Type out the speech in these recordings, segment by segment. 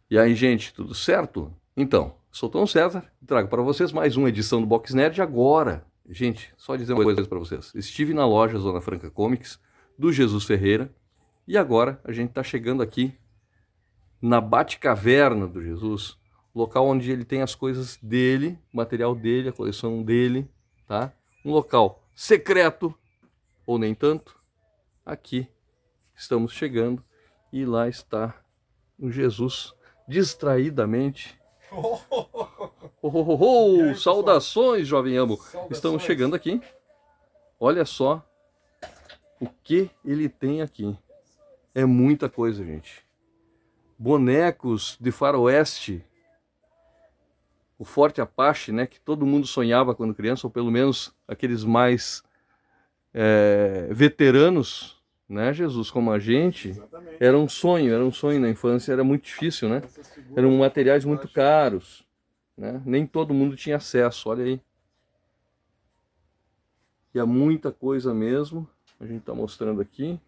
E aí, gente, tudo certo? Então, sou Tom César e trago para vocês mais uma edição do Box Nerd agora. Gente, só dizer uma coisa para vocês. Estive na loja Zona Franca Comics do Jesus Ferreira e agora a gente está chegando aqui na Batcaverna do Jesus, local onde ele tem as coisas dele, o material dele, a coleção dele, tá? Um local secreto, ou nem tanto. Aqui estamos chegando e lá está o Jesus distraidamente. Oh, oh, E oh, oh! aí, pessoal? Saudações, jovem amo. Estamos Saudações. chegando aqui. Olha só o que ele tem aqui. É muita coisa, gente. Bonecos de faroeste. O Forte Apache, né? Que todo mundo sonhava quando criança, ou pelo menos aqueles mais veteranos, né, Jesus, como a gente. Exatamente. Era um sonho na infância, era muito difícil, né? Essas Eram figuras do Forte materiais muito Apache. caros, né? Nem todo mundo tinha acesso, olha aí. E há muita coisa mesmo. A gente está mostrando aqui,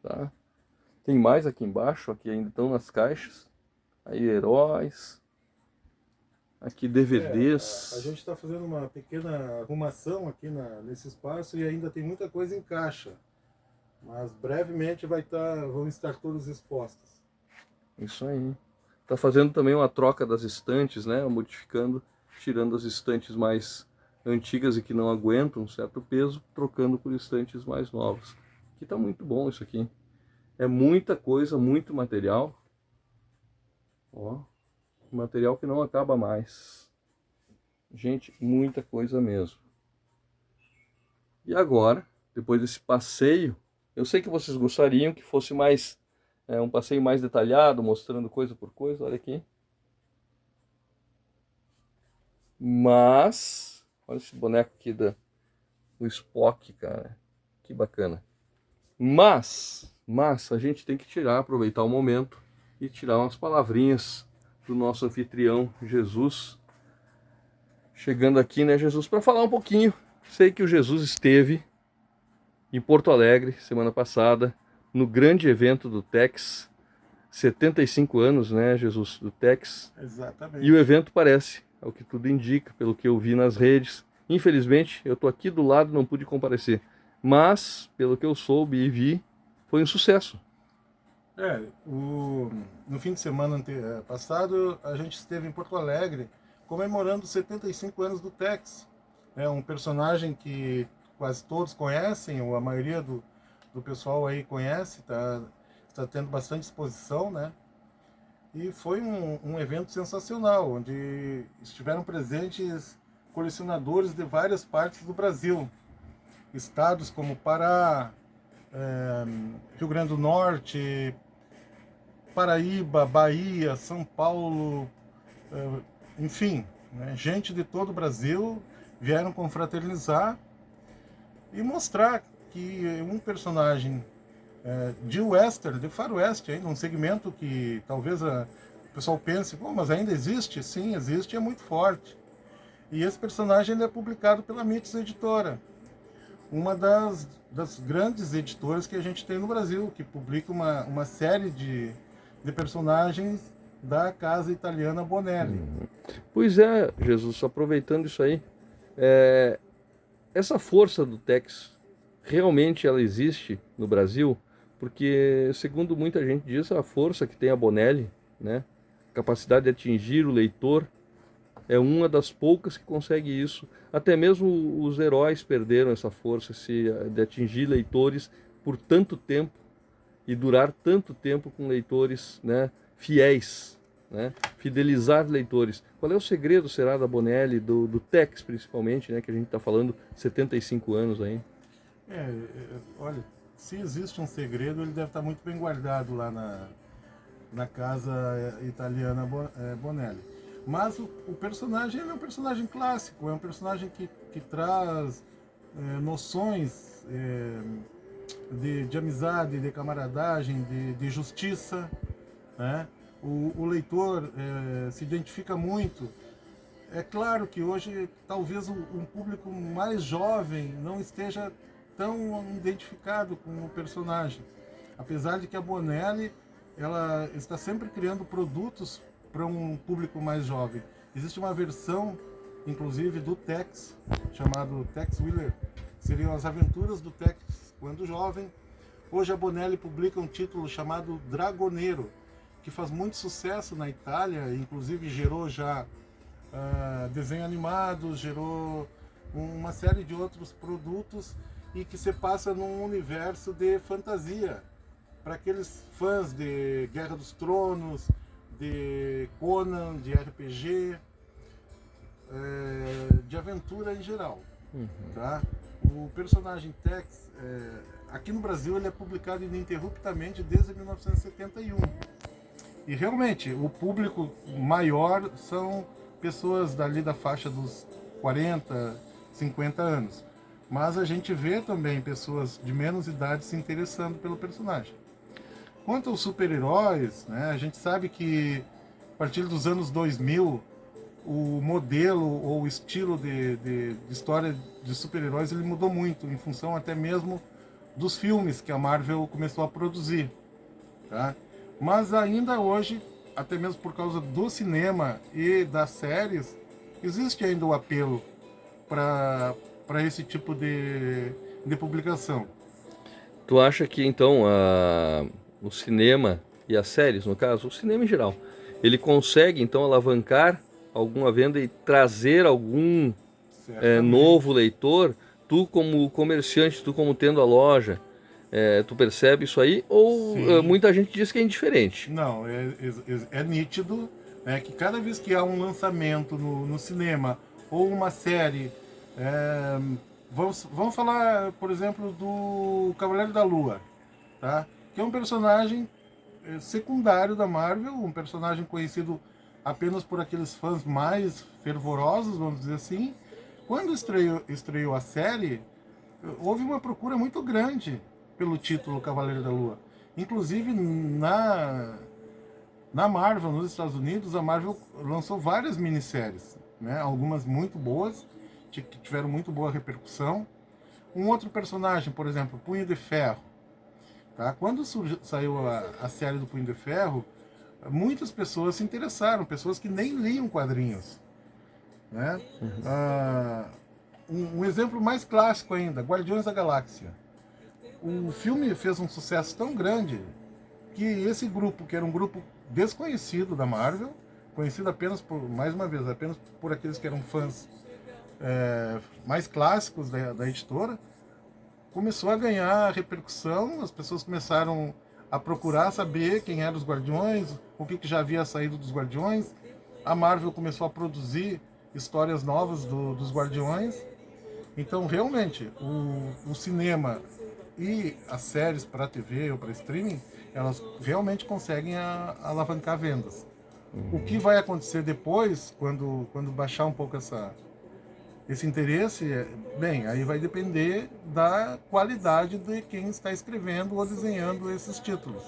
tá? Tem mais aqui embaixo, aqui ainda estão nas caixas. Aí heróis, aqui A DVDs. gente está fazendo uma pequena arrumação aqui nesse espaço e ainda tem muita coisa em caixa. Mas brevemente vão estar todas expostas. Isso aí. Tá fazendo também uma troca das estantes, né? Modificando, tirando as estantes mais antigas e que não aguentam um certo peso, trocando por estantes mais novas. Aqui tá muito bom isso aqui. É muita coisa, muito material. Ó, material que não acaba mais. Gente, muita coisa mesmo. E agora, depois desse passeio, eu sei que vocês gostariam que fosse mais um passeio mais detalhado, mostrando coisa por coisa, olha aqui. Mas, olha esse boneco aqui do Spock, cara. Que bacana. Mas, a gente tem que aproveitar o momento e tirar umas palavrinhas do nosso anfitrião, Jesus. Chegando aqui, né, Jesus, para falar um pouquinho. Sei que o Jesus esteve em Porto Alegre semana passada, no grande evento do Tex, 75 anos, né, Jesus, do Tex. E o Exatamente. evento parece, ao que tudo indica, pelo que eu vi nas redes. Infelizmente, eu tô aqui do lado, não pude comparecer. Mas, pelo que eu soube e vi, foi um sucesso. No fim de semana passado, a gente esteve em Porto Alegre comemorando os 75 anos do Tex. É um personagem que quase todos conhecem, ou a maioria do pessoal aí conhece, está tendo bastante exposição, né? E foi um evento sensacional, onde estiveram presentes colecionadores de várias partes do Brasil. Estados como Pará, Rio Grande do Norte, Paraíba, Bahia, São Paulo, enfim, né, gente de todo o Brasil vieram confraternizar e mostrar que um personagem de western, de faroeste, ainda um segmento que talvez o pessoal pense, pô, mas ainda existe? Sim, existe e é muito forte. E esse personagem ele é publicado pela Mitos Editora, uma das grandes editoras que a gente tem no Brasil, que publica uma série de personagens da casa italiana Bonelli. Pois é, Jesus, aproveitando isso aí, é, essa força do Tex realmente ela existe no Brasil, porque segundo muita gente diz, a força que tem a Bonelli, né, capacidade de atingir o leitor, é uma das poucas que consegue isso. Até mesmo os heróis perderam essa força de atingir leitores por tanto tempo e durar tanto tempo com leitores, né, fiéis, né, fidelizar leitores. Qual é o segredo, será, da Bonelli, do Tex principalmente, né, que a gente está falando 75 anos aí? Olha, se existe um segredo, ele deve estar muito bem guardado lá na casa italiana Bonelli. Mas o personagem é um personagem clássico, é um personagem que traz noções de amizade, de camaradagem, de justiça, né? O leitor se identifica muito. É claro que hoje talvez um público mais jovem não esteja tão identificado com o personagem, apesar de que a Bonelli ela está sempre criando produtos para um público mais jovem. Existe uma versão, inclusive, do Tex, chamado Tex Willer. Seriam as aventuras do Tex quando jovem. Hoje a Bonelli publica um título chamado Dragoneiro, que faz muito sucesso na Itália, inclusive gerou já desenho animado, gerou uma série de outros produtos e que se passa num universo de fantasia. Para aqueles fãs de Guerra dos Tronos, de Conan, de RPG, de aventura em geral. Tá? O personagem Tex, aqui no Brasil, ele é publicado ininterruptamente desde 1971. E realmente, o público maior são pessoas dali da faixa dos 40, 50 anos. Mas a gente vê também pessoas de menos idade se interessando pelo personagem. Quanto aos super-heróis, né, a gente sabe que a partir dos anos 2000, o modelo ou o estilo de história de super-heróis ele mudou muito, em função até mesmo dos filmes que a Marvel começou a produzir. Tá? Mas ainda hoje, até mesmo por causa do cinema e das séries, existe ainda o apelo para esse tipo de publicação. Tu acha que então o cinema e as séries, no caso, o cinema em geral, ele consegue então alavancar alguma venda e trazer algum novo leitor? Tu como comerciante, tu como tendo a loja, tu percebe isso aí? Ou muita gente diz que é indiferente? Não, é nítido, né, que cada vez que há um lançamento no cinema ou uma série, vamos falar, por exemplo, do Cavaleiro da Lua, tá? Que é um personagem secundário da Marvel, um personagem conhecido apenas por aqueles fãs mais fervorosos, vamos dizer assim. Quando estreou a série, houve uma procura muito grande pelo título Cavaleiro da Lua. Inclusive, na Marvel, nos Estados Unidos, a Marvel lançou várias minisséries, né? Algumas muito boas, que tiveram muito boa repercussão. Um outro personagem, por exemplo, Punho de Ferro. Tá? Quando saiu a série do Punho de Ferro, muitas pessoas se interessaram, pessoas que nem liam quadrinhos. Né? Um exemplo mais clássico ainda, Guardiões da Galáxia. O filme fez um sucesso tão grande que esse grupo, que era um grupo desconhecido da Marvel, conhecido apenas por, mais uma vez, apenas por aqueles que eram fãs mais clássicos da editora, começou a ganhar repercussão, as pessoas começaram a procurar saber quem eram os Guardiões, o que já havia saído dos Guardiões. A Marvel começou a produzir histórias novas dos Guardiões. Então, realmente, o cinema e as séries para TV ou para streaming, elas realmente conseguem alavancar vendas. O que vai acontecer depois, quando baixar um pouco esse interesse, bem, aí vai depender da qualidade de quem está escrevendo ou desenhando esses títulos.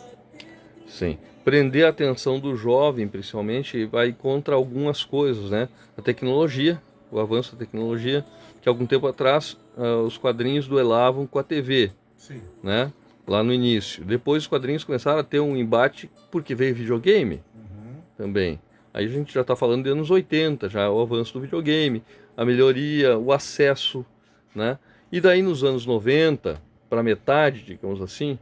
Sim. Prender a atenção do jovem, principalmente, vai contra algumas coisas, né? A tecnologia, o avanço da tecnologia, que algum tempo atrás os quadrinhos duelavam com a TV, Sim. né? Lá no início. Depois os quadrinhos começaram a ter um embate porque veio videogame também. Aí a gente já está falando de anos 80, já o avanço do videogame, a melhoria, o acesso, né? E daí nos anos 90, para metade, digamos assim,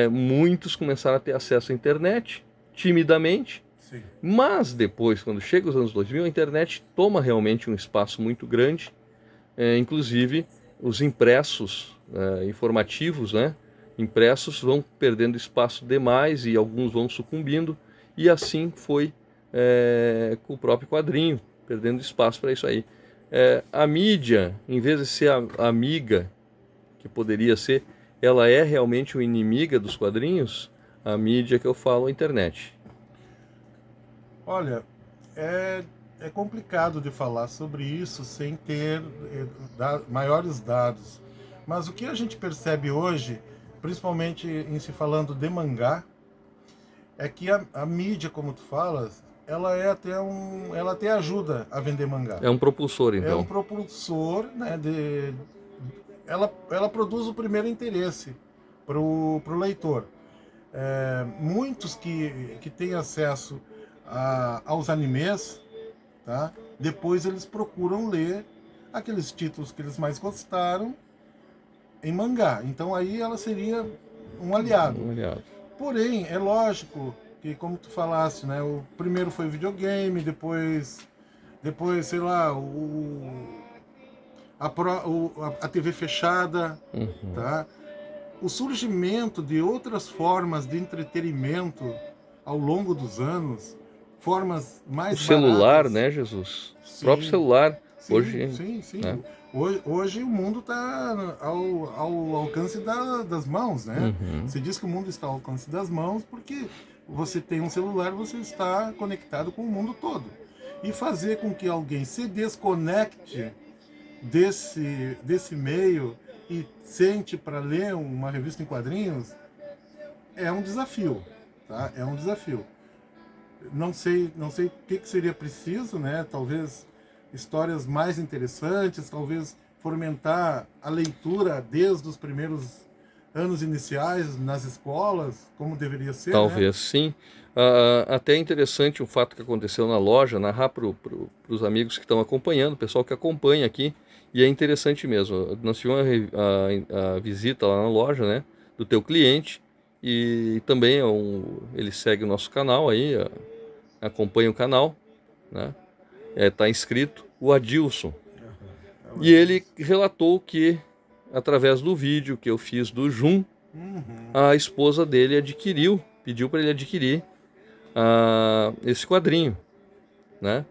muitos começaram a ter acesso à internet, timidamente. Sim. Mas depois, quando chega os anos 2000, a internet toma realmente um espaço muito grande, inclusive os impressos informativos, né? Impressos vão perdendo espaço demais e alguns vão sucumbindo, e assim foi com o próprio quadrinho, perdendo espaço para isso aí. A mídia, em vez de ser a amiga que poderia ser, ela é realmente uma inimiga dos quadrinhos? A mídia que eu falo, a internet. Olha, é complicado de falar sobre isso sem ter maiores dados. Mas o que a gente percebe hoje, principalmente em se falando de mangá, é que a mídia, como tu falas, ela até ajuda a vender mangá. É um propulsor, então. É um propulsor, né? Ela produz o primeiro interesse pro leitor. Muitos que têm acesso aos animes, tá? Depois eles procuram ler aqueles títulos que eles mais gostaram em mangá. Então aí ela seria um aliado. Um aliado. Porém, é lógico que, como tu falaste, né? O primeiro foi videogame, depois sei lá, a TV fechada, Uhum. tá? O surgimento de outras formas de entretenimento ao longo dos anos, formas O mais celular, baratas. né, Jesus? O próprio Sim, celular, sim, hoje, sim, sim. né? Hoje o mundo está ao alcance das mãos, né? Uhum. Você diz que o mundo está ao alcance das mãos porque você tem um celular, você está conectado com o mundo todo. E fazer com que alguém se desconecte desse meio e sente para ler uma revista em quadrinhos é um desafio, tá? É um desafio. Não sei o que seria preciso, né? Talvez histórias mais interessantes, talvez fomentar a leitura desde os primeiros anos iniciais nas escolas, como deveria ser, né? Talvez sim. Até é interessante o fato que aconteceu na loja, narrar para os amigos que estão acompanhando, o pessoal que acompanha aqui, e é interessante mesmo. Nós tivemos a visita lá na loja, né, do teu cliente, e também ele segue o nosso canal aí, acompanha o canal, né, tá inscrito, o Adilson. E ele relatou que, através do vídeo que eu fiz do Jun, a esposa dele pediu para ele adquirir esse quadrinho, né?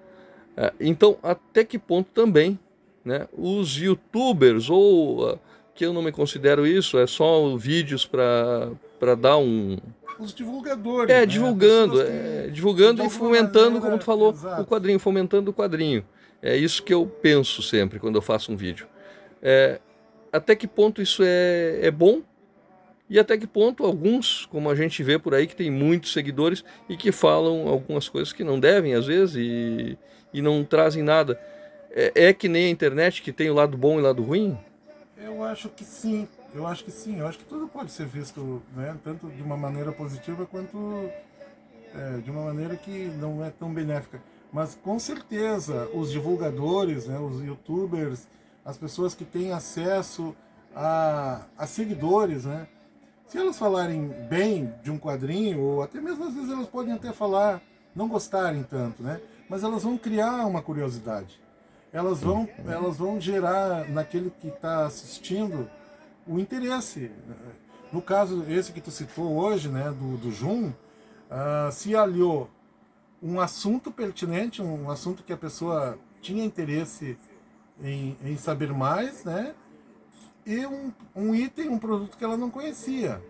Então, até que ponto também, né, os YouTubers, ou que eu não me considero isso, é só vídeos para dar um... Os divulgadores, né? divulgando, Pessoas que de divulgando e alguma fomentando, como tu maneira, falou, o exato. quadrinho, fomentando o quadrinho. É isso que eu penso sempre quando eu faço um vídeo. É, até que ponto isso é bom e até que ponto alguns, como a gente vê por aí, que tem muitos seguidores e que falam algumas coisas que não devem às vezes e não trazem nada. É que nem a internet que tem o lado bom e o lado ruim? Eu acho que sim. Eu acho que sim. Eu acho que tudo pode ser visto, né? Tanto de uma maneira positiva quanto de uma maneira que não é tão benéfica. Mas com certeza os divulgadores, né, os YouTubers, as pessoas que têm acesso a seguidores, né, se elas falarem bem de um quadrinho, ou até mesmo às vezes elas podem até falar, não gostarem tanto, né, mas elas vão criar uma curiosidade. Elas vão gerar naquele que está assistindo o interesse. No caso, esse que tu citou hoje, né, do Jun, se aliou um assunto pertinente, um assunto que a pessoa tinha interesse em saber mais, né? E um item, um produto que ela não conhecia.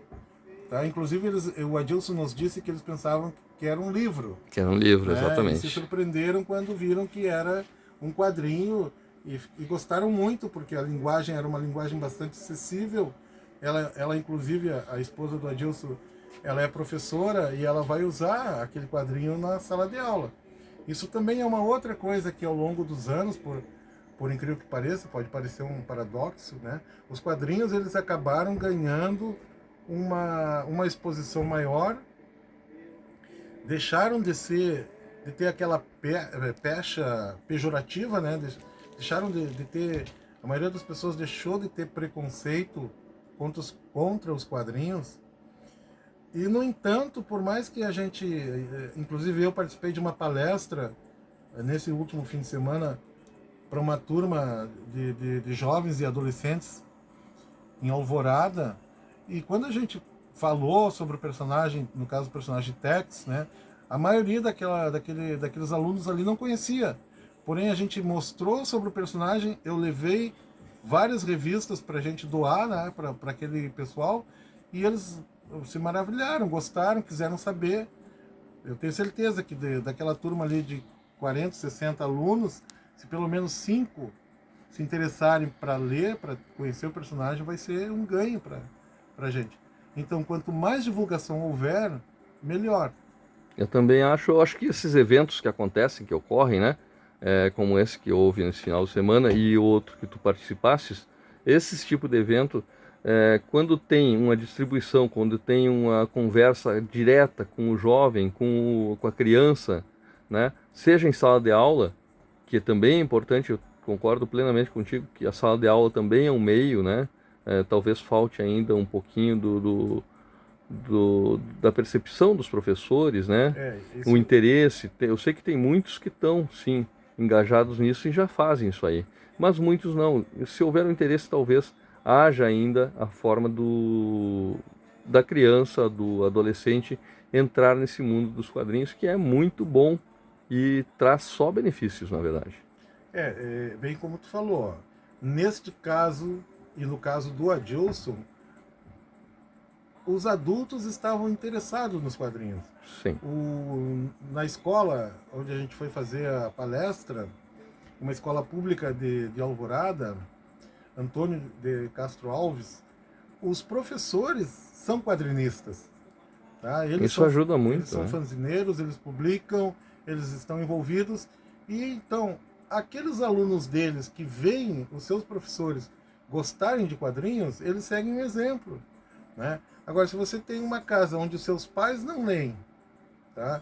Tá? Inclusive, o Adilson nos disse que eles pensavam que era um livro. Que era um livro, Né? E se exatamente. surpreenderam quando viram que era um quadrinho e gostaram muito, porque a linguagem era uma linguagem bastante acessível. Ela inclusive, a esposa do Adilson, ela é professora e ela vai usar aquele quadrinho na sala de aula. Isso também é uma outra coisa que ao longo dos anos, por incrível que pareça, pode parecer um paradoxo, né? Os quadrinhos eles acabaram ganhando uma exposição maior, deixaram de ter aquela pecha pejorativa, né? Deixaram de ter, a maioria das pessoas deixou de ter preconceito contra os quadrinhos. E no entanto, por mais que a gente, inclusive eu participei de uma palestra nesse último fim de semana para uma turma de jovens e adolescentes em Alvorada, e quando a gente falou sobre o personagem, no caso o personagem Tex, né, a maioria daqueles alunos ali não conhecia. Porém, a gente mostrou sobre o personagem, eu levei várias revistas para a gente doar, né, para aquele pessoal, e eles se maravilharam, gostaram, quiseram saber. Eu tenho certeza que daquela turma ali de 40, 60 alunos, se pelo menos 5 se interessarem para ler, para conhecer o personagem, vai ser um ganho para a gente. Então, quanto mais divulgação houver, melhor. Eu acho que esses eventos que acontecem, que ocorrem, né? Como esse que houve nesse final de semana e o outro que tu participasses, esses tipos de evento, quando tem uma distribuição, quando tem uma conversa direta com o jovem, com a criança, né? Seja em sala de aula, que também é importante, eu concordo plenamente contigo que a sala de aula também é um meio, né? Talvez falte ainda um pouquinho da percepção dos professores, né? O Isso. interesse. Eu sei que tem muitos que estão, sim, engajados nisso e já fazem isso aí, mas muitos não. Se houver um interesse, talvez haja ainda a forma da criança, do adolescente entrar nesse mundo dos quadrinhos, que é muito bom e traz só benefícios, na verdade. Bem como tu falou, ó. Neste caso, e no caso do Adilson, os adultos estavam interessados nos quadrinhos. Sim. Na escola onde a gente foi fazer a palestra, uma escola pública de Alvorada, Antônio de Castro Alves, os professores são quadrinistas. Tá? Isso ajuda eles muito, são né? fanzineiros, eles publicam, eles estão envolvidos. E então, aqueles alunos deles que veem os seus professores gostarem de quadrinhos, eles seguem um exemplo. Né? Agora, se você tem uma casa onde os seus pais não leem, tá?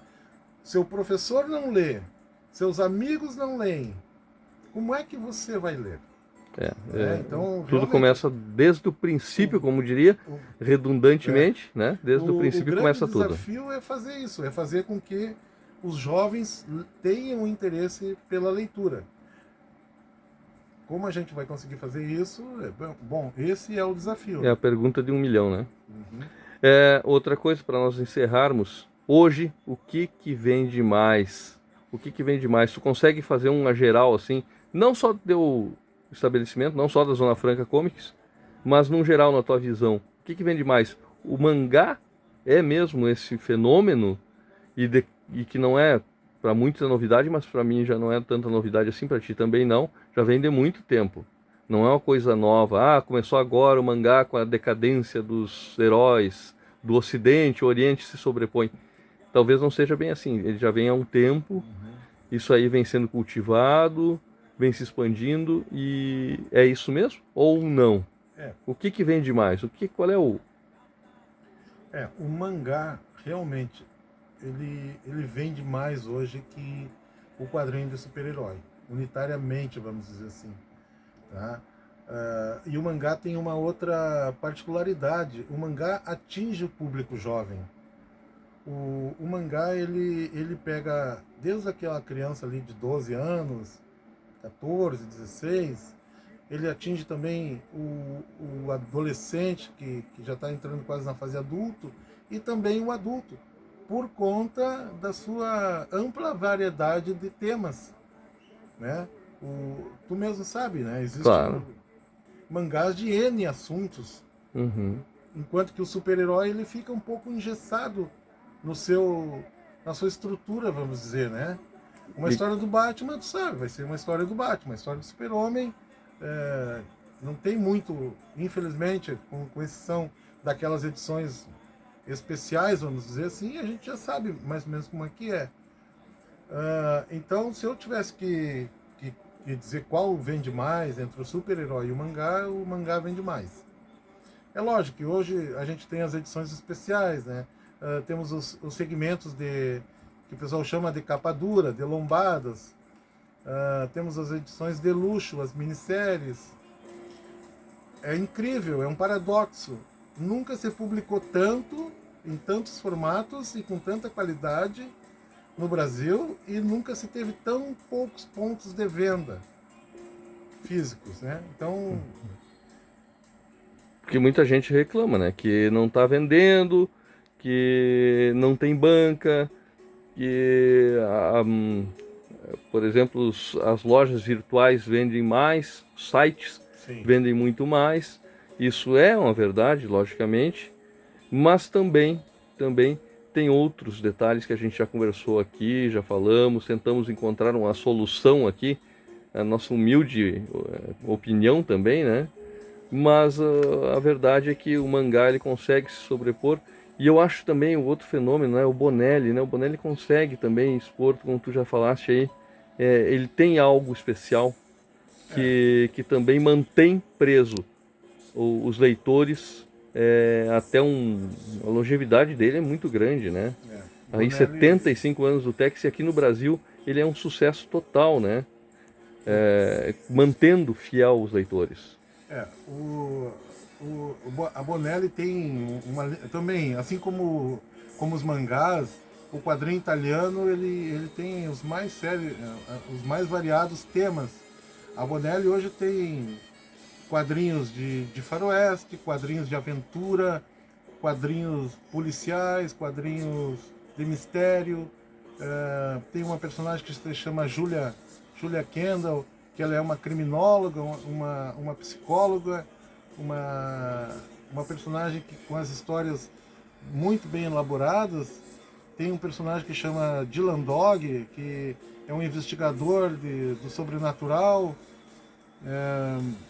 Seu professor não lê, seus amigos não leem, como é que você vai ler? Então, Tudo realmente, começa desde o princípio, como diria, o, é, redundantemente, né? Desde o o princípio grande começa tudo. desafio é fazer isso, é fazer com que os jovens tenham interesse pela leitura. Como a gente vai conseguir fazer isso? Bom, esse é o desafio. É a pergunta de 1 milhão, né? Uhum. Outra coisa para nós encerrarmos, hoje, o que vende mais? O que vende mais? Tu consegue fazer uma geral assim, não só do teu estabelecimento, não só da Zona Franca Comics, mas num geral na tua visão, o que vende mais? O mangá é mesmo esse fenômeno e que não é para muitos é novidade, mas para mim já não é tanta novidade assim, para ti também não, já vem de muito tempo. Não é uma coisa nova. Ah, começou agora o mangá com a decadência dos heróis do Ocidente, o Oriente se sobrepõe. Talvez não seja bem assim. Ele já vem há um tempo, isso aí vem sendo cultivado, vem se expandindo e é isso mesmo? Ou não? É, O que vende mais? Qual é o... o mangá realmente ele vende mais hoje que o quadrinho de super-herói, unitariamente, vamos dizer assim. Tá? E o mangá tem uma outra particularidade. O mangá atinge o público jovem. O mangá ele pega desde aquela criança ali de 12 anos, 14, 16, ele atinge também o adolescente que já está entrando quase na fase adulto e também o adulto, por conta da sua ampla variedade de temas, né? Tu mesmo sabe, né? Claro. Existem mangás de N assuntos, Uhum. enquanto que o super-herói ele fica um pouco engessado no na sua estrutura, vamos dizer, né? Uma E, história do Batman, tu sabe, vai ser uma história do Batman, uma história do Super-Homem. Não tem muito, infelizmente, com exceção daquelas edições especiais, vamos dizer assim, a gente já sabe mais ou menos como é que é. Então, se eu tivesse que dizer qual vende mais entre o super-herói e o mangá vende mais. É lógico que hoje a gente tem as edições especiais, né? Temos os segmentos que o pessoal chama de capa dura, de lombadas. Temos as edições de luxo, as minisséries. É incrível, é um paradoxo. Nunca se publicou tanto, em tantos formatos e com tanta qualidade no Brasil, e nunca se teve tão poucos pontos de venda físicos, né? Então, porque muita gente reclama, né? Que não está vendendo, que não tem banca, que, por exemplo, as lojas virtuais vendem mais, sites sim. vendem muito mais. Isso é uma verdade, logicamente, mas também tem outros detalhes que a gente já conversou aqui, já falamos, tentamos encontrar uma solução aqui, a nossa humilde opinião também, né? Mas a verdade é que o mangá ele consegue se sobrepor. E eu acho também o outro fenômeno, né, o Bonelli, né? O Bonelli consegue também expor, como tu já falaste aí, ele tem algo especial É, que também mantém preso os leitores até a longevidade dele é muito grande, né? Aí Bonelli, 75 anos do Tex, e aqui no Brasil ele é um sucesso total, né? Mantendo fiel os leitores. A Bonelli tem também, assim como os mangás, o quadrinho italiano ele tem os mais sérios, os mais variados temas. A Bonelli hoje tem quadrinhos de faroeste, quadrinhos de aventura, quadrinhos policiais, quadrinhos de mistério. Tem uma personagem que se chama Julia Kendall, que ela é uma criminóloga, uma psicóloga, uma personagem que, com as histórias muito bem elaboradas. Tem um personagem que chama Dylan Dog, que é um investigador do sobrenatural.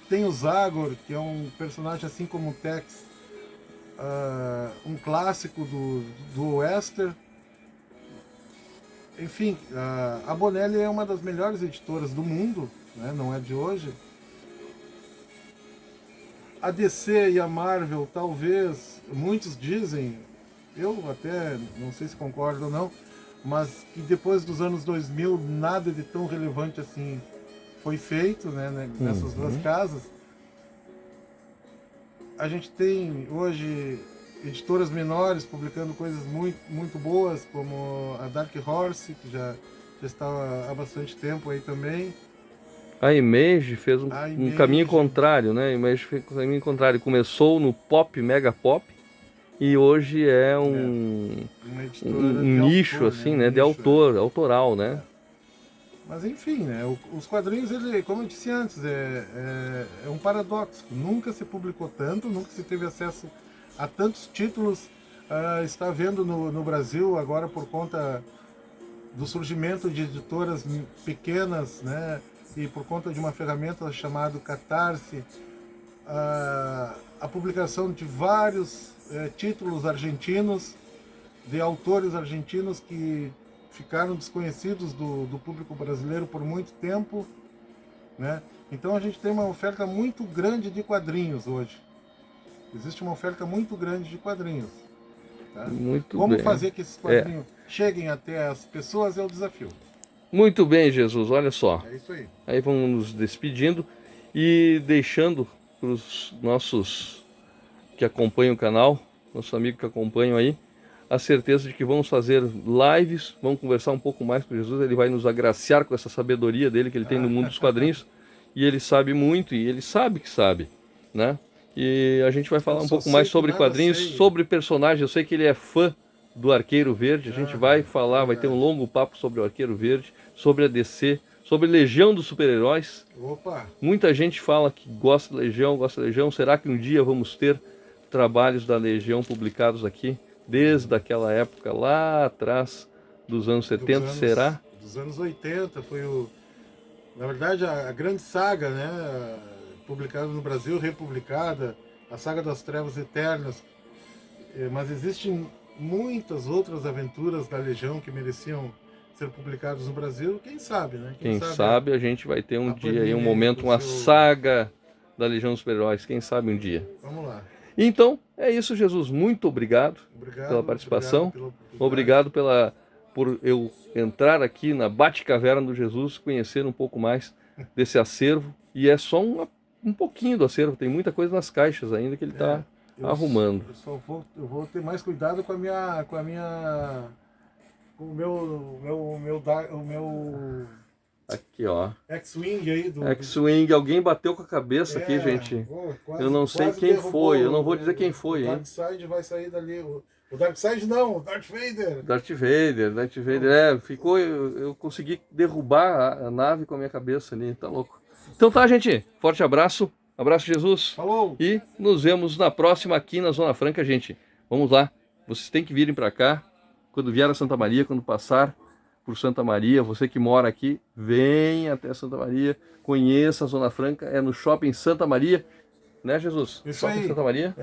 Tem o Zagor, que é um personagem assim como o Tex, um clássico do Western. Enfim, a Bonelli é uma das melhores editoras do mundo, né? Não é de hoje. A DC e a Marvel, talvez, muitos dizem, eu até não sei se concordo ou não, mas que depois dos anos 2000 nada de tão relevante assim foi feito, né, nessas duas casas. A gente tem hoje editoras menores publicando coisas muito, muito boas, como a Dark Horse, que já está há bastante tempo aí também. A Image fez um caminho contrário, né? A Image fez um caminho contrário. Começou no pop, mega pop, e hoje é um nicho, autor, assim, né? De autor, autoral, né? Mas enfim, né? Os quadrinhos, ele, como eu disse antes, é um paradoxo. Nunca se publicou tanto, nunca se teve acesso a tantos títulos. Está vendo no Brasil agora por conta do surgimento de editoras pequenas, né? E por conta de uma ferramenta chamada Catarse, a publicação de vários títulos argentinos, de autores argentinos que ficaram desconhecidos do público brasileiro por muito tempo, né? Então a gente tem uma oferta muito grande de quadrinhos hoje. Existe uma oferta muito grande de quadrinhos. Tá? Como fazer que esses quadrinhos cheguem até as pessoas é o desafio. Muito bem, Jesus, olha só. É isso aí. Aí vamos nos despedindo e deixando para os nossos que acompanham o canal, nossos amigos que acompanham aí, a certeza de que vamos fazer lives, vamos conversar um pouco mais com Jesus, ele vai nos agraciar com essa sabedoria dele que ele tem no mundo dos quadrinhos, e ele sabe muito, e ele sabe que sabe, né? E a gente vai falar um pouco mais sobre quadrinhos, sobre personagens. Eu sei que ele é fã do Arqueiro Verde, a gente vai falar, vai ter um longo papo sobre o Arqueiro Verde, sobre a DC, sobre Legião dos Super-Heróis. Muita gente fala que gosta da Legião, será que um dia vamos ter trabalhos da Legião publicados aqui, desde aquela época lá atrás, dos anos 70, será? Dos anos 80, foi na verdade a grande saga, né, publicada no Brasil, republicada, a Saga das Trevas Eternas, mas existem muitas outras aventuras da Legião que mereciam ser publicadas no Brasil, quem sabe, né? Quem sabe a gente vai ter um dia aí, um momento, uma saga da Legião dos Super-Heróis, quem sabe um dia. Vamos lá. Então, é isso, Jesus. Muito obrigado pela participação. Obrigado por eu entrar aqui na Batcaverna do Jesus, conhecer um pouco mais desse acervo. E é só um pouquinho do acervo, tem muita coisa nas caixas ainda que ele está arrumando. Eu vou ter mais cuidado com o meu aqui, ó. X-Wing aí X-Wing, alguém bateu com a cabeça aqui, gente. Eu não sei quem foi, eu não vou dizer quem foi, hein? O Darkseid vai sair dali. O Darkseid não, o Darth Vader. Darth Vader, ficou, eu consegui derrubar a nave com a minha cabeça ali, tá louco. Então tá, gente, forte abraço, abraço Jesus. Falou! E nos vemos na próxima aqui na Zona Franca, gente. Vamos lá, vocês têm que virem pra cá, quando vier a Santa Maria, quando passar por Santa Maria, você que mora aqui, venha até Santa Maria, conheça a Zona Franca, é no Shopping Santa Maria, né, Jesus? Isso Shopping aí. Santa Maria?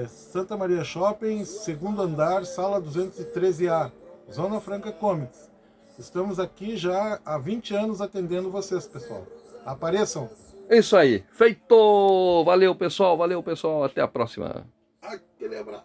Santa Maria Shopping, segundo andar, sala 213A, Zona Franca Comics. Estamos aqui já há 20 anos atendendo vocês, pessoal. Apareçam! É isso aí, feito! Valeu, pessoal, até a próxima. Aquele abraço!